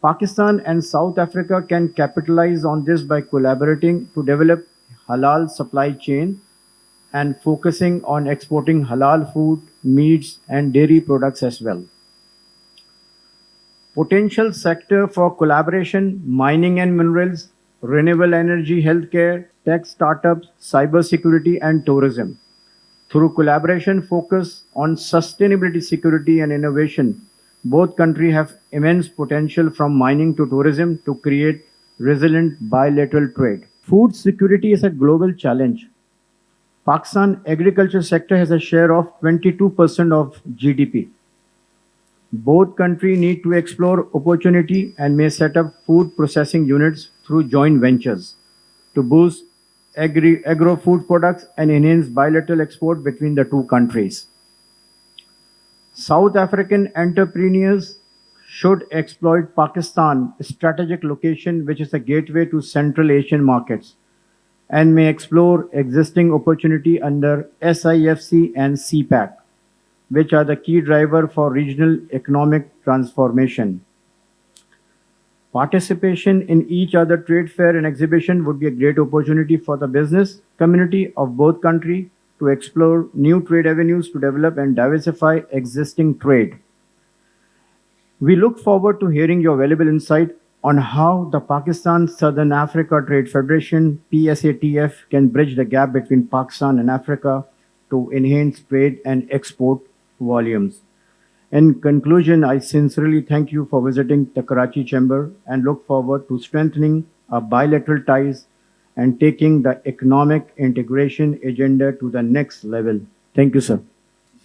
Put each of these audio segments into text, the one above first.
Pakistan and South Africa can capitalize on this by collaborating to develop halal supply chain and focusing on exporting halal food, meats, and dairy products as well. Potential sector for collaboration: mining and minerals, renewable energy, healthcare, tech startups, cybersecurity, and tourism. Through collaboration focus on sustainability, security, and innovation, both countries have immense potential from mining to tourism to create resilient bilateral trade. Food security is a global challenge. Pakistan agriculture sector has a share of 22% of GDP. Both countries need to explore opportunity and may set up food processing units through joint ventures to boost agro-food products and enhance bilateral export between the two countries. South African entrepreneurs should exploit Pakistan's strategic location, which is a gateway to Central Asian markets, and may explore existing opportunity under SIFC and CPAC, which are the key driver for regional economic transformation. Participation in each other trade fair and exhibition would be a great opportunity for the business community of both countries to explore new trade avenues to develop and diversify existing trade. We look forward to hearing your valuable insight on how the Pakistan Southern Africa Trade Federation (PSATF) can bridge the gap between Pakistan and Africa to enhance trade and export volumes. In conclusion, I sincerely thank you for visiting the Karachi Chamber and look forward to strengthening our bilateral ties and taking the economic integration agenda to the next level. Thank you, sir.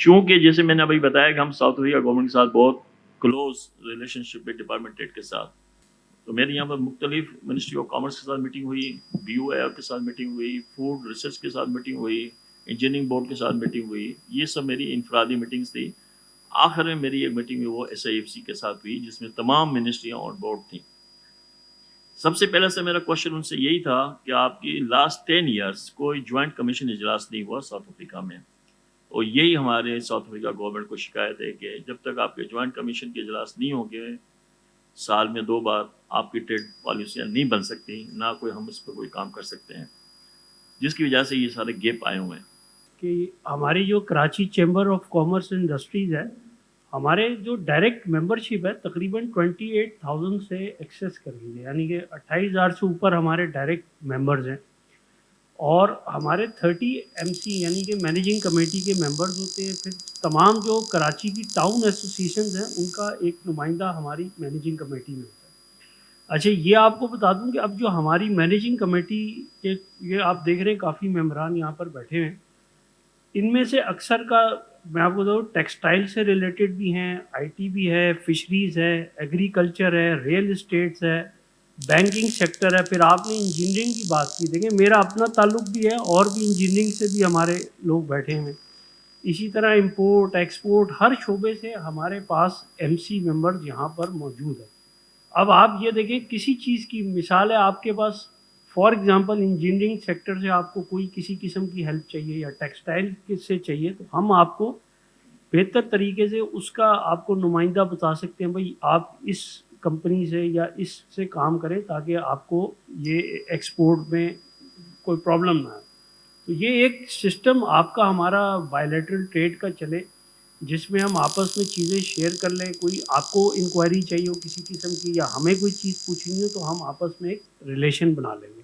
چونکہ جیسے میں نے ابھی بتایا کہ ہم South Africa government کے ساتھ بہت کلوز ریلیشن شپ ہے ڈپارٹمنٹ ٹریڈ کے ساتھ، تو میری یہاں پر مختلف منسٹری آف کامرس کے ساتھ میٹنگ ہوئی، بی او آئی کے ساتھ میٹنگ ہوئی، فوڈ ریسرچ کے ساتھ میٹنگ ہوئی، انجینئرنگ بورڈ کے ساتھ میٹنگ ہوئی. یہ سب میری انفرادی میٹنگز تھی. آخر میں میری ایک میٹنگ وہ ایس آئی ایف سی کے ساتھ ہوئی جس میں تمام منسٹریاں آن بورڈ تھیں. سب سے پہلے سے میرا کوشچن ان سے یہی تھا کہ آپ کی لاسٹ 10 ایئرس کوئی جوائنٹ کمیشن اجلاس نہیں ہوا ساؤتھ افریقہ میں، اور یہی ہمارے ساؤتھ افریقہ گورنمنٹ کو شکایت ہے کہ جب تک آپ کے جوائنٹ کمیشن کے اجلاس نہیں ہوں گے، سال میں 2 بار آپ کی ٹریڈ پالیسیاں نہیں بن سکتی، نہ کوئی ہم اس پہ کوئی کام کر سکتے ہیں، جس کی وجہ سے یہ سارے گیپ آئے ہوئے ہیں. کہ ہماری جو Karachi chamber of commerce and industries ہے، ہمارے جو ڈائریکٹ ممبرشپ ہے تقریباً 28,000 سے ایکسیس کر گئی ہے، یعنی کہ 28,000 سے اوپر ہمارے ڈائریکٹ ممبرز ہیں. اور ہمارے 30 ایم سی یعنی کہ مینیجنگ کمیٹی کے ممبرز ہوتے ہیں. پھر تمام جو کراچی کی ٹاؤن ایسوسیشنز ہیں ان کا ایک نمائندہ ہماری مینیجنگ کمیٹی میں ہوتا ہے. اچھا، یہ آپ کو بتا دوں کہ اب جو ہماری مینیجنگ کمیٹی کے یہ آپ دیکھ رہے ہیں کافی ممبران یہاں پر بیٹھے ہیں، ان میں سے اکثر کا میں آپ کو بتاؤں ٹیکسٹائل سے ریلیٹڈ بھی ہیں، آئی ٹی بھی ہے، فشریز ہے، ایگریکلچر ہے، ریئل اسٹیٹس ہے، بینکنگ سیکٹر ہے. پھر آپ نے انجینئرنگ کی بات کی، دیکھیں میرا اپنا تعلق بھی ہے اور بھی انجینئرنگ سے بھی ہمارے لوگ بیٹھے ہیں. اسی طرح امپورٹ ایکسپورٹ ہر شعبے سے ہمارے پاس ایم سی ممبرز یہاں پر موجود ہیں. اب آپ یہ دیکھیں کسی چیز کی مثال ہے آپ کے پاس، فار ایگزامپل انجینئرنگ سیکٹر سے آپ کو کوئی کسی قسم کی ہیلپ چاہیے یا ٹیکسٹائل سے چاہیے، تو ہم آپ کو بہتر طریقے سے اس کا آپ کو نمائندہ بتا سکتے ہیں بھائی آپ اس کمپنی سے یا اس سے کام کریں تاکہ آپ کو یہ ایکسپورٹ میں کوئی پرابلم نہ آئے. تو یہ ایک سسٹم آپ کا ہمارا بائیلیٹرل ٹریڈ کا چلے جس میں ہم آپس میں چیزیں شیئر کر لیں. کوئی آپ کو انکوائری چاہیے ہو کسی قسم کی یا ہمیں کوئی چیز پوچھنی ہو تو ہم آپس میں ایک ریلیشن بنا لیں گے.